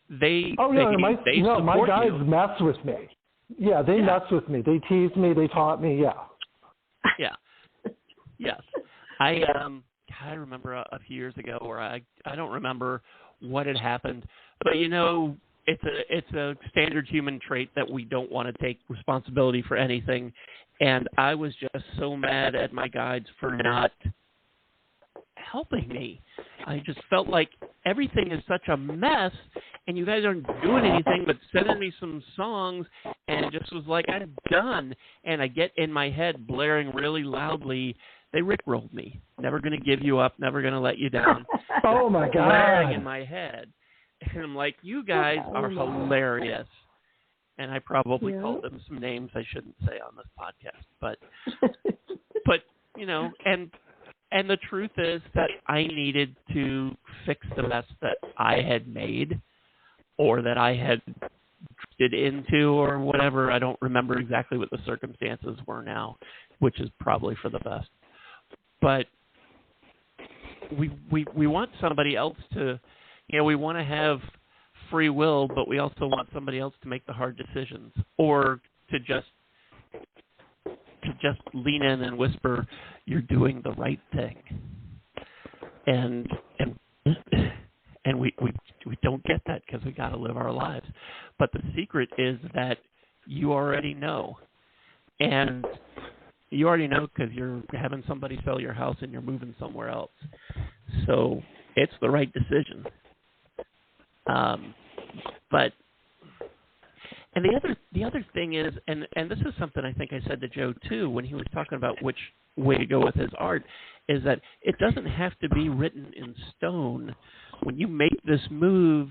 B: They support
E: my guys
B: you.
E: mess with me. Yeah, they mess with me. They tease me. They taunt me. Yeah.
B: Yeah. Yes. I remember a few years ago where I don't remember what had happened, but it's a standard human trait that we don't want to take responsibility for anything, and I was just so mad at my guides for not helping me. I just felt like everything is such a mess, and you guys aren't doing anything but sending me some songs, and it just was like, I'm done. And I get in my head blaring really loudly, they rickrolled me. Never going to give you up, never going to let you down.
E: Oh, my God.
B: Blaring in my head. And I'm like, you guys are hilarious. And I probably called them some names I shouldn't say on this podcast. But and the truth is that I needed to fix the mess that I had made, or that I had drifted into, or whatever. I don't remember exactly what the circumstances were now, which is probably for the best. But we want somebody else to, we want to have free will, but we also want somebody else to make the hard decisions, or to just lean in and whisper, you're doing the right thing. And we don't get that because we got to live our lives. But the secret is that you already know. And you already know because you're having somebody sell your house and you're moving somewhere else. So it's the right decision. But and the other thing is, and this is something I think I said to Joe too when he was talking about which way to go with his art, is that it doesn't have to be written in stone. When you make this move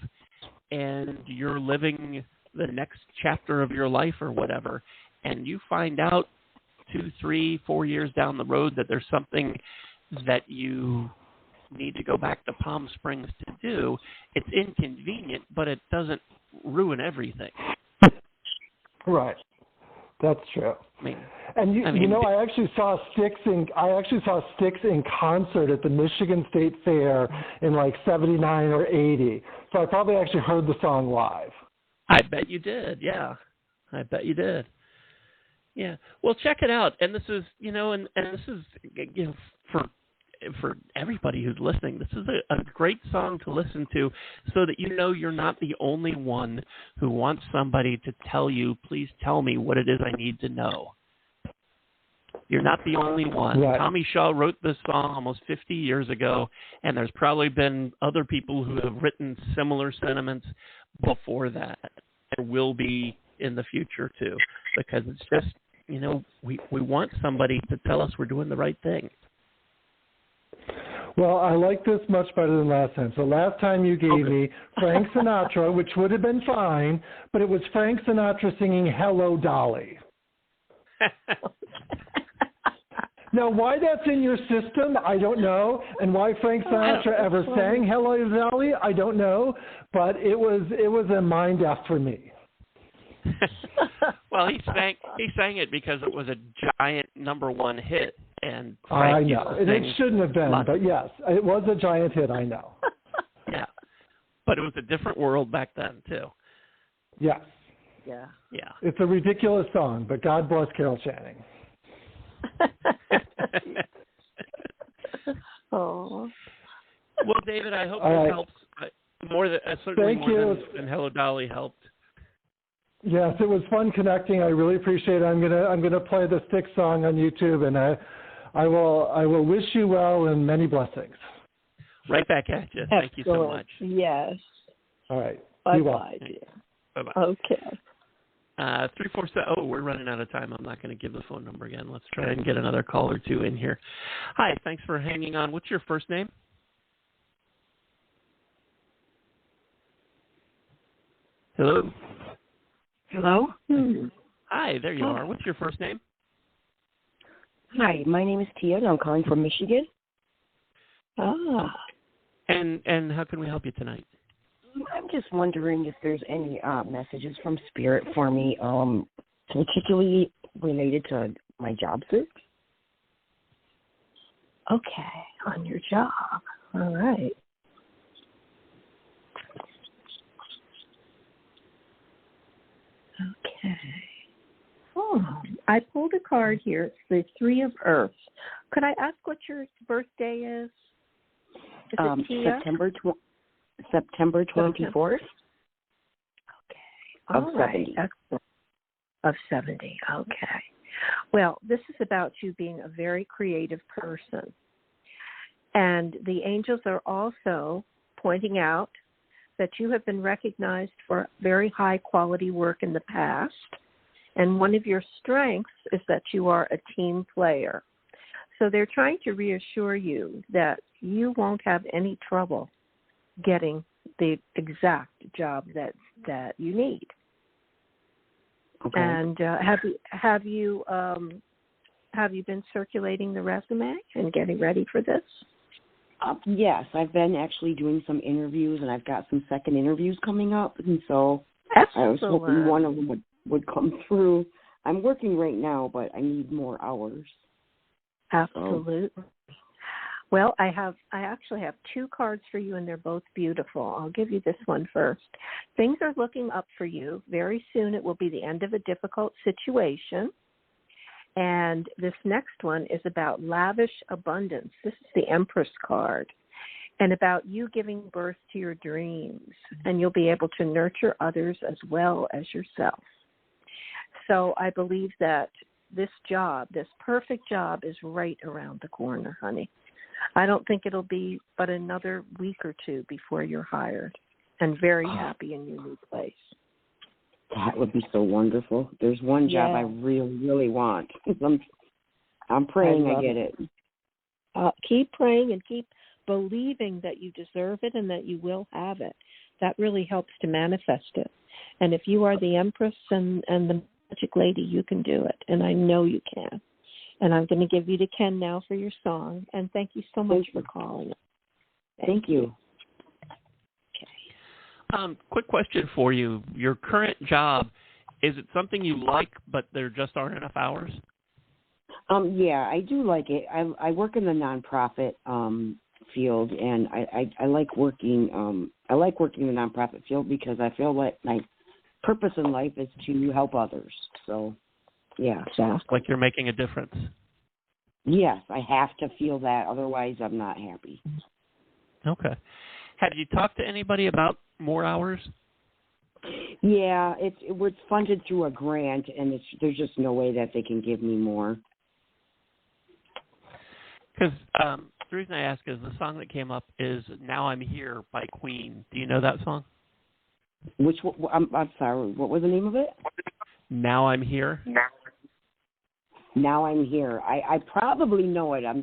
B: and you're living the next chapter of your life or whatever, and you find out 2, 3, 4 years down the road that there's something that you need to go back to Palm Springs to do, it's inconvenient, but it doesn't ruin everything.
E: Right. That's true. I actually saw Styx in concert at the Michigan State Fair in like 79 or 80. So I probably actually heard the song live.
B: I bet you did. Yeah. I bet you did. Yeah. Well, check it out. And this is, and this is, for everybody who's listening, this is a great song to listen to, so that you're not the only one who wants somebody to tell you, please tell me what it is I need to know. You're not the only one. Right. Tommy Shaw wrote this song almost 50 years ago, and there's probably been other people who have written similar sentiments before that. There will be in the future too, because it's just, we want somebody to tell us we're doing the right thing.
E: Well, I like this much better than last time. So last time you gave me Frank Sinatra, which would have been fine, but it was Frank Sinatra singing Hello, Dolly. Now, why that's in your system, I don't know. And why Frank Sinatra ever sang Hello, Dolly, I don't know. But it was a mind F for me.
B: Well, he sang it because it was a giant #1 hit, and
E: I know it shouldn't have been, but yes, it was a giant hit. I know.
B: Yeah, but it was a different world back then too.
E: Yes.
C: Yeah.
B: Yeah.
E: It's a ridiculous song, but God bless Carol Channing.
C: Oh.
B: Well, David, I hope
E: All
B: this
E: right.
B: helps. Certainly
E: Thank
B: more
E: you.
B: than Hello Dolly helped.
E: Yes, it was fun connecting. I really appreciate it. I'm gonna play the Stick song on YouTube, and I will wish you well and many blessings.
B: Right back at you. Thank you so much.
C: Yes.
E: All right.
C: Bye-bye, dear.
B: Bye-bye.
C: Okay.
B: 347. Oh, we're running out of time. I'm not going to give the phone number again. Let's try and get another call or two in here. Hi, thanks for hanging on. What's your first name? Hello.
F: Hello?
B: Hi, there you are. What's your first name?
F: Hi, my name is Tia, and I'm calling from Michigan.
B: And how can we help you tonight?
F: I'm just wondering if there's any messages from Spirit for me, particularly related to my job search.
C: Okay, on your job. All right. Okay. Oh, I pulled a card here. It's the Three of Earths. Could I ask what your birthday is? Is it Tia?
F: September 24th.
C: Okay. All right. Excellent. Of 70. Okay. Well, this is about you being a very creative person. And the angels are also pointing out that you have been recognized for very high quality work in the past. And one of your strengths is that you are a team player. So they're trying to reassure you that you won't have any trouble getting the exact job that you need.
F: Okay.
C: And have you been circulating the resume and getting ready for this?
F: Yes, I've been actually doing some interviews, and I've got some second interviews coming up, and so
C: Excellent.
F: I was hoping one of them would come through. I'm working right now, but I need more hours.
C: Absolutely. So. Well, I actually have two cards for you, and they're both beautiful. I'll give you this one first. Things are looking up for you. Very soon it will be the end of a difficult situation. And this next one is about lavish abundance. This is the Empress card, and about you giving birth to your dreams. And you'll be able to nurture others as well as yourself. So I believe that this job, this perfect job, is right around the corner, honey. I don't think it'll be but another week or two before you're hired and very happy in your new place.
F: That would be so wonderful. There's one job I really, really want. I'm praying I get it.
C: Keep praying and keep believing that you deserve it and that you will have it. That really helps to manifest it. And if you are the Empress and the Magic Lady, you can do it. And I know you can. And I'm going to give you to Ken now for your song. And thank you so much for calling.
F: Thank you.
C: Okay.
B: Quick question for you. Your current job, is it something you like, but there just aren't enough hours?
F: Yeah, I do like it. I work in the nonprofit field, and I like working. I like working in the nonprofit field because I feel like my purpose in life is to help others. So, yeah.
B: Like you're making a difference.
F: Yes, I have to feel that. Otherwise, I'm not happy.
B: Okay. Have you talked to anybody about more hours?
F: Yeah, it was funded through a grant, and there's just no way that they can give me more.
B: Because the reason I ask is the song that came up is "Now I'm Here" by Queen. Do you know that song?
F: I'm sorry. What was the name of it?
B: Now I'm Here.
F: Now I'm Here. I probably know it. I'm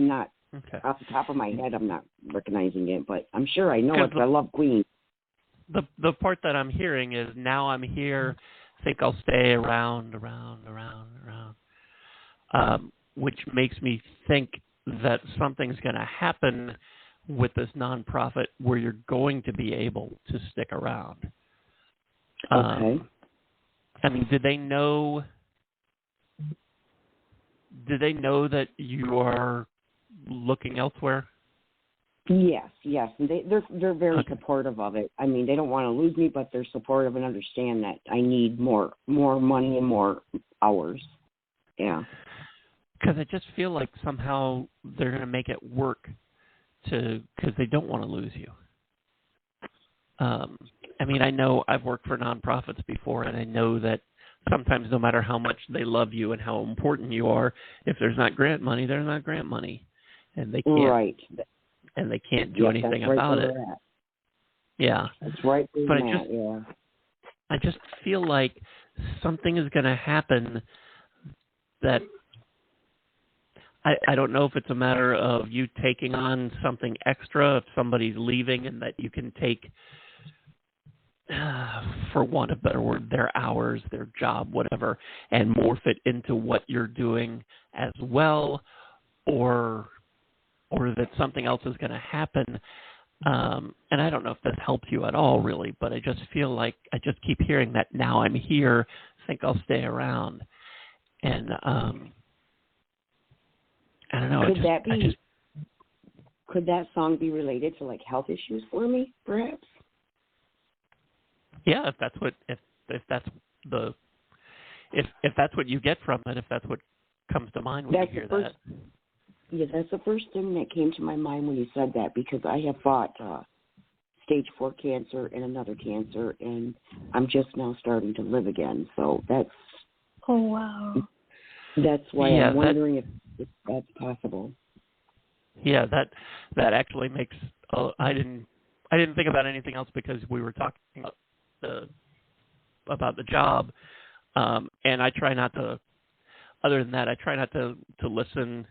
F: not
B: okay.
F: Off the top of my head. I'm not recognizing it, but I'm sure I know it because I love Queen.
B: The part that I'm hearing is "Now I'm Here. Think I'll stay around," which makes me think that something's going to happen with this nonprofit where you're going to be able to stick around.
F: Okay.
B: I mean, did they know that you are looking elsewhere?
F: Yes, and they're very supportive of it. I mean, they don't want to lose me, but they're supportive and understand that I need more money and more hours. Yeah.
B: because I just feel like somehow they're going to make it work because they don't want to lose you. I mean, I know I've worked for nonprofits before, and I know that sometimes no matter how much they love you and how important you are, if there's not grant money, there's not grant money, and they can't.
F: Right.
B: And they can't do anything about it. Yeah.
F: That's right.
B: But I just feel like something is going to happen that I don't know if it's a matter of you taking on something extra, if somebody's leaving, and that you can take, for want of a better word, their hours, their job, whatever, and morph it into what you're doing as well, or that something else is going to happen. And I don't know if this helps you at all, really, but I just feel like I just keep hearing that now I'm here, think I'll stay around. And I don't know.
F: Could that song be related to like health issues for me, perhaps?
B: Yeah, if that's what you get from it, if that's what comes to mind when you hear that.
F: Yeah, that's the first thing that came to my mind when you said that, because I have fought stage 4 cancer and another cancer, and I'm just now starting to live again. So that's...
C: Oh, wow.
F: That's why I'm wondering if that's possible.
B: Yeah, that actually makes... I didn't think about anything else because we were talking about the job, and I try not to... Other than that, I try not to listen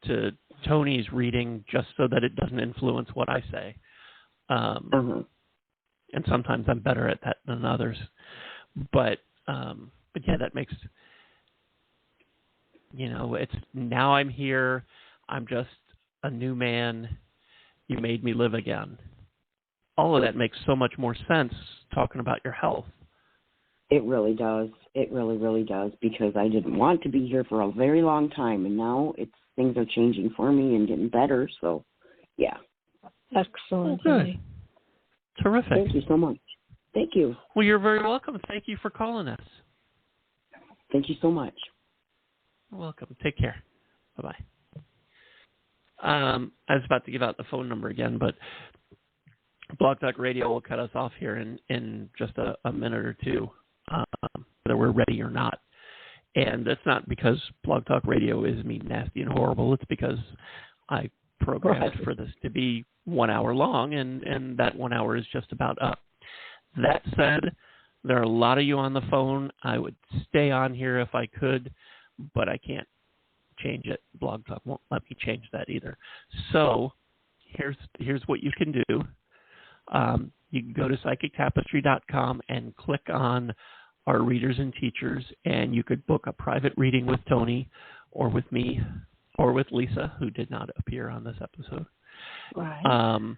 B: to Toni's reading just so that it doesn't influence what I say. And sometimes I'm better at that than others. But yeah, that makes, it's now I'm here. I'm just a new man. You made me live again. All of that makes so much more sense talking about your health.
F: It really does. It really, really does, because I didn't want to be here for a very long time, and now things are changing for me and getting better. So, yeah.
C: Excellent.
B: Good. Terrific.
F: Thank you so much. Thank you.
B: Well, you're very welcome. Thank you for calling us.
F: Thank you so much.
B: You're welcome. Take care. Bye-bye. I was about to give out the phone number again, but Blog Talk Radio will cut us off here in just a minute or two, whether we're ready or not. And that's not because Blog Talk Radio is mean, nasty, and horrible. It's because I programmed for this to be 1 hour long, and that 1 hour is just about up. That said, there are a lot of you on the phone. I would stay on here if I could, but I can't change it. Blog Talk won't let me change that either. So here's what you can do. You can go to psychictapestry.com and click on our readers and teachers, and you could book a private reading with Toni or with me or with Lisa, who did not appear on this episode.
C: Right.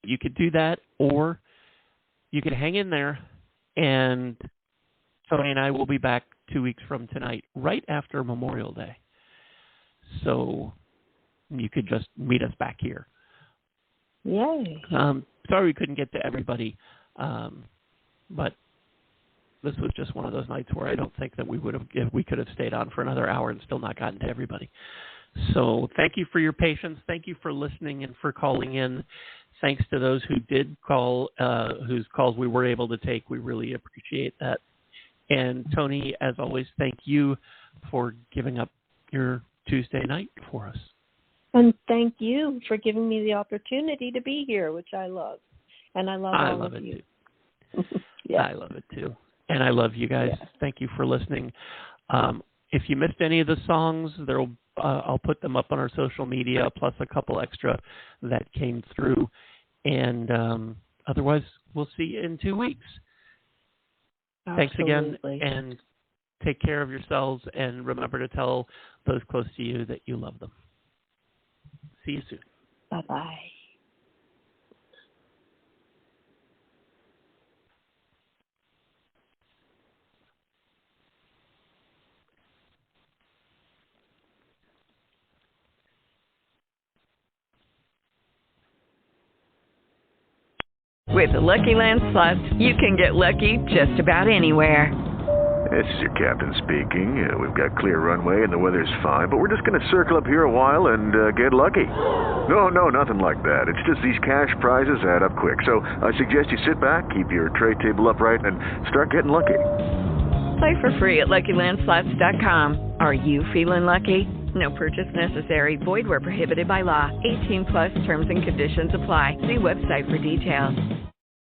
B: You could do that, or you could hang in there, and Toni and I will be back 2 weeks from tonight, right after Memorial Day. So you could just meet us back here.
C: Yay.
B: Sorry we couldn't get to everybody, but this was just one of those nights where I don't think that we could have stayed on for another hour and still not gotten to everybody. So thank you for your patience. Thank you for listening and for calling in. Thanks to those who did call, whose calls we were able to take. We really appreciate that. And Toni, as always, thank you for giving up your Tuesday night for us.
C: And thank you for giving me the opportunity to be here, which I love. And I love all of you.
B: Too. Yeah. I love it too. And I love you guys. Yeah. Thank you for listening. If you missed any of the songs, I'll put them up on our social media, plus a couple extra that came through. And otherwise, we'll see you in 2 weeks.
C: Absolutely.
B: Thanks again, and take care of yourselves, and remember to tell those close to you that you love them. See you soon.
C: Bye-bye.
G: With the Lucky Land Slots, you can get lucky just about anywhere. This is your captain speaking. We've got clear runway and the weather's fine, but we're just going to circle up here a while and get lucky. No, nothing like that. It's just these cash prizes add up quick. So I suggest you sit back, keep your tray table upright, and start getting lucky.
H: Play for free at LuckyLandSlots.com. Are you feeling lucky? No purchase necessary. Void where prohibited by law. 18+ terms and conditions apply. See website for details.